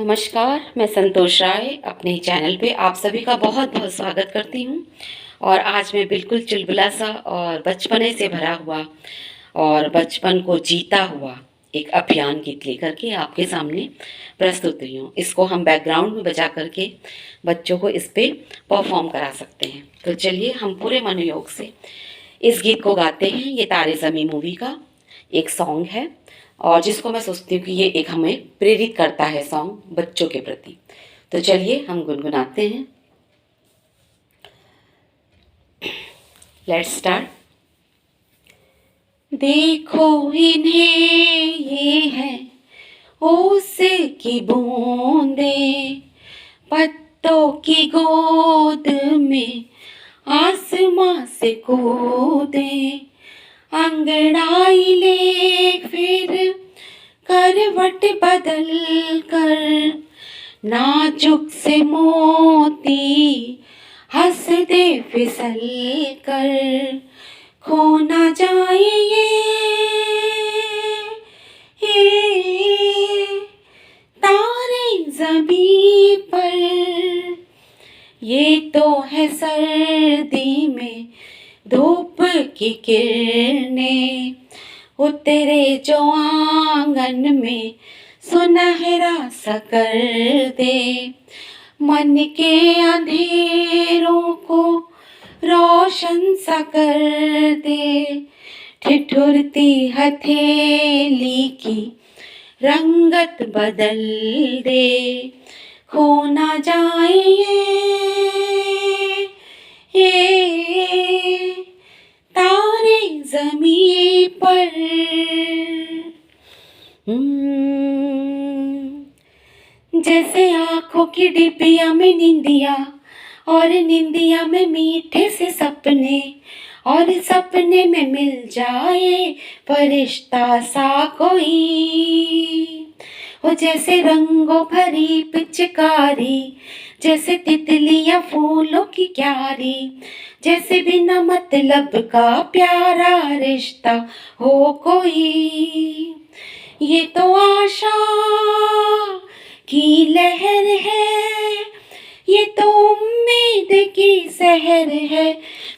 नमस्कार, मैं संतोष राय अपने चैनल पे आप सभी का बहुत बहुत स्वागत करती हूँ। और आज मैं बिल्कुल चुलबुला सा और बचपने से भरा हुआ और बचपन को जीता हुआ एक अभियान गीत लेकर के आपके सामने प्रस्तुत हुई हूँ। इसको हम बैकग्राउंड में बजा करके बच्चों को इस पे परफॉर्म करा सकते हैं। तो चलिए हम पूरे मनोयोग से इस गीत को गाते हैं। ये तारे ज़मीं मूवी का एक सॉन्ग है और जिसको मैं सोचती हूँ कि ये एक हमें प्रेरित करता है सॉन्ग बच्चों के प्रति। तो चलिए हम गुनगुनाते हैं। Let's start. देखो इन्हें, ये है ओस की बूंदे, पत्तों की गोद में आसमां से कूदे, अंगड़ाई ले फिर करवट बदल कर, नाजुक से मोती हंस दे फिसल कर, खो ना जाए ये तारे ज़मीं पर। ये तो है सर्दी में धूप की किरणें, उतरे जो आंगन में सुनहरा सा कर दे, मन के अंधेरों को रोशन सा कर दे, ठिठुरती हथेली की रंगत बदल दे, खो ना जाए ये तारे ज़मीं पर। जैसे आँखों की डिबिया में निंदिया, और निंदिया में मीठे से सपने, और सपने में मिल जाए फरिश्ता सा कोई। वो जैसे रंगों भरी पिचकारी, जैसे तितलियां फूलों की क्यारी, जैसे बिना मतलब का प्यारा रिश्ता हो कोई। ये तो आशा की लहर है, ये तो उम्मीद की सहर है,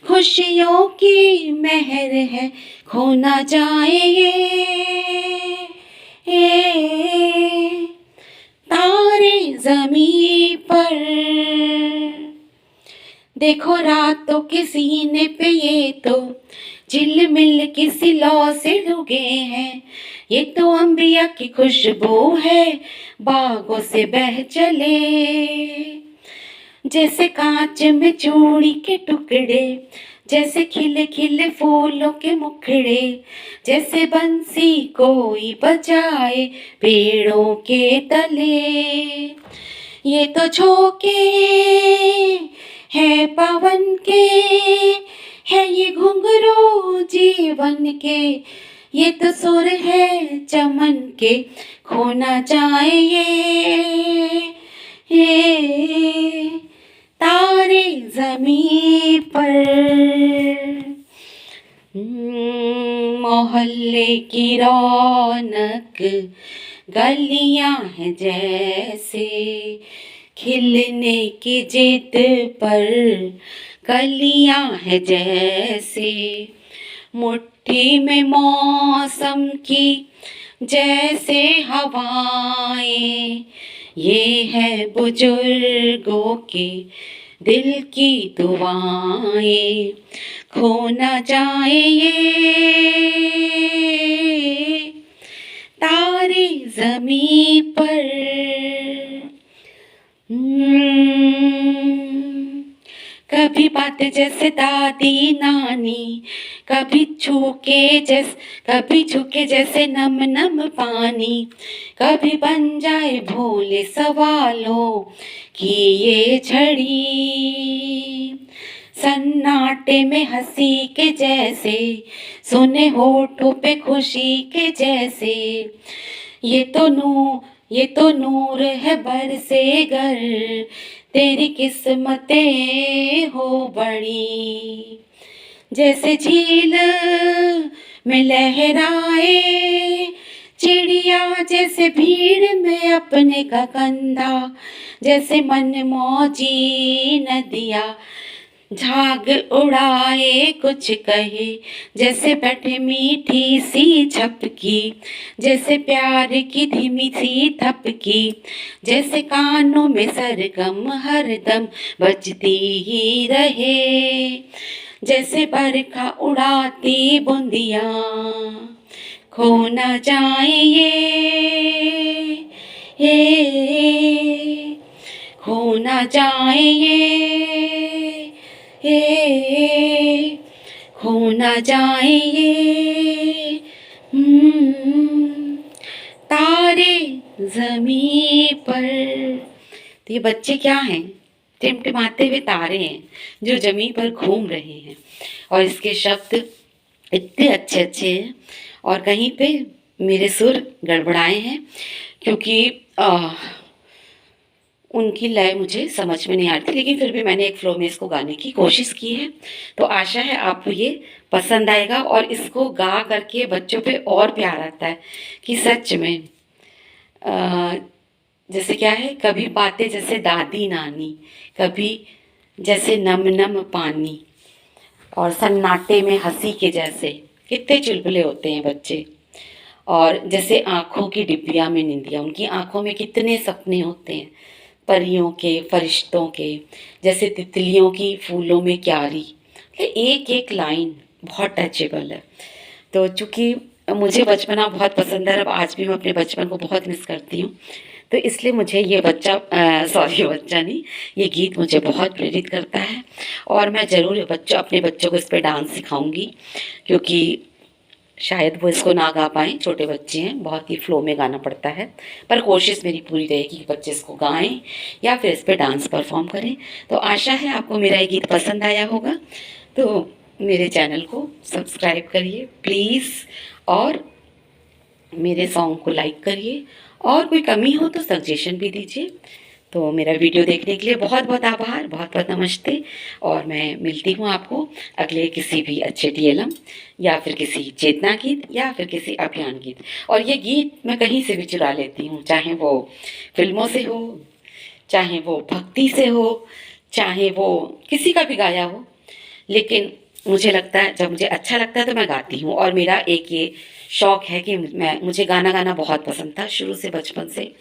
खुशियों की महर है, खो ना जाए ये तारे ज़मीं पर। देखो रातों के सीने पे ये तो झिलमिल किसी लौ से लुगे हैं, ये तो अंबिया की खुशबू है बागों से बह चले। जैसे कांच में चूड़ी के टुकड़े, जैसे खिले खिले फूलों के मुखड़े, जैसे बंसी कोई बजाए पेड़ों के तले। ये तो झोंके है पवन के, है ये घुंघरू जीवन के, ये तो सुर है चमन के, खो ना जाए ये तारे ज़मीं पर। मोहल्ले की रौनक गलियां हैं जैसे, खिलने की जिद पर कलियां हैं जैसे, मुट्ठी में मौसम की जैसे हवाएं, ये है बुजुर्गों के दिल की दुआएं, खो ना जाए ये तारे ज़मीं पर। कभी बात जैसे दादी नानी, कभी झुके जैसे नम नम पानी, कभी बन जाए भोले सवालों की ये झड़ी, सन्नाटे में हंसी के जैसे, सुने होठों पे खुशी के जैसे। ये तो नूर है बरसे घर, तेरी किस्मतें हो बड़ी। जैसे झील में लहराए चिड़िया जैसे भीड़ में अपने का कंधा, जैसे मनमौजी नदिया झाग उड़ाए कुछ कहे, जैसे बैठे मीठी सी झपकी, जैसे प्यार की धीमी सी थपकी, जैसे कानों में सरगम हरदम बजती ही रहे, जैसे बरखा उड़ाती बूंदिया खो न जाए ये खो न जाए ये खो न जाए ये। तारे ज़मीं पर, तो ये बच्चे क्या हैं? टिमटिमाते हुए तारे हैं जो ज़मीन पर घूम रहे हैं। और इसके शब्द इतने अच्छे अच्छे हैं और कहीं पे मेरे सुर गड़बड़ाए हैं क्योंकि उनकी लय मुझे समझ में नहीं आ रही थी, लेकिन फिर भी मैंने एक फ्लो में इसको गाने की कोशिश की है। तो आशा है आपको ये पसंद आएगा और इसको गा करके बच्चों पे और प्यार आता है कि सच में जैसे क्या है, कभी बातें जैसे दादी नानी, कभी जैसे नम नम पानी, और सन्नाटे में हंसी के जैसे कितने चुलबुले होते हैं बच्चे। और जैसे आँखों की डिब्बिया में निंदिया, उनकी आँखों में कितने सपने होते हैं, परियों के फरिश्तों के, जैसे तितलियों की फूलों में क्यारी। एक एक लाइन बहुत टचेबल है। तो चूँकि मुझे बचपना बहुत पसंद है, अब आज भी मैं अपने बचपन को बहुत मिस करती हूँ, तो इसलिए मुझे ये बच्चा नहीं, ये गीत मुझे बहुत प्रेरित करता है। और मैं ज़रूर अपने बच्चों को इस पर डांस सिखाऊंगी, क्योंकि शायद वो इसको ना गा पाएँ, छोटे बच्चे हैं, बहुत ही फ्लो में गाना पड़ता है, पर कोशिश मेरी पूरी रहेगी कि बच्चे इसको गाएं या फिर इस पर डांस परफॉर्म करें। तो आशा है आपको मेरा ये गीत पसंद आया होगा। तो मेरे चैनल को सब्सक्राइब करिए प्लीज़, और मेरे सॉन्ग को लाइक करिए, और कोई कमी हो तो सजेशन भी दीजिए। तो मेरा वीडियो देखने के लिए बहुत बहुत आभार, बहुत बहुत नमस्ते। और मैं मिलती हूँ आपको अगले किसी भी अच्छे TLM या फिर किसी चेतना गीत या फिर किसी अभियान गीत। और ये गीत मैं कहीं से भी चुरा लेती हूँ, चाहे वो फिल्मों से हो, चाहे वो भक्ति से हो, चाहे वो किसी का भी गाया हो, लेकिन मुझे लगता है जब मुझे अच्छा लगता है तो मैं गाती हूँ। और मेरा एक ये शौक़ है कि मुझे गाना गाना बहुत पसंद था शुरू से, बचपन से।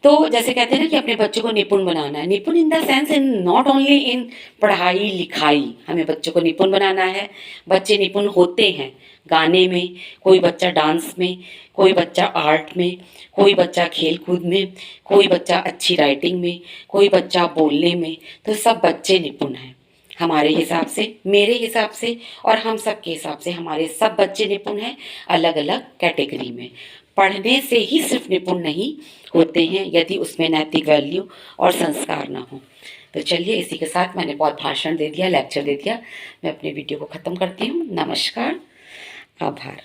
तो जैसे कहते हैं ना कि अपने बच्चों को निपुण बनाना है, निपुण in the sense in not only in पढ़ाई लिखाई, हमें बच्चों को निपुण बनाना है। बच्चे निपुण होते हैं गाने में, कोई बच्चा डांस में, कोई बच्चा आर्ट में, कोई बच्चा खेल कूद में, कोई बच्चा अच्छी राइटिंग में, कोई बच्चा बोलने में। तो सब बच्चे निपुण हैं हमारे हिसाब से, मेरे हिसाब से, और हम सब के हिसाब से हमारे सब बच्चे निपुण हैं अलग अलग कैटेगरी में। पढ़ने से ही सिर्फ निपुण नहीं होते हैं यदि उसमें नैतिक वैल्यू और संस्कार ना हो। तो चलिए, इसी के साथ मैंने बहुत भाषण दे दिया, लेक्चर दे दिया, मैं अपने वीडियो को ख़त्म करती हूँ। नमस्कार, आभार।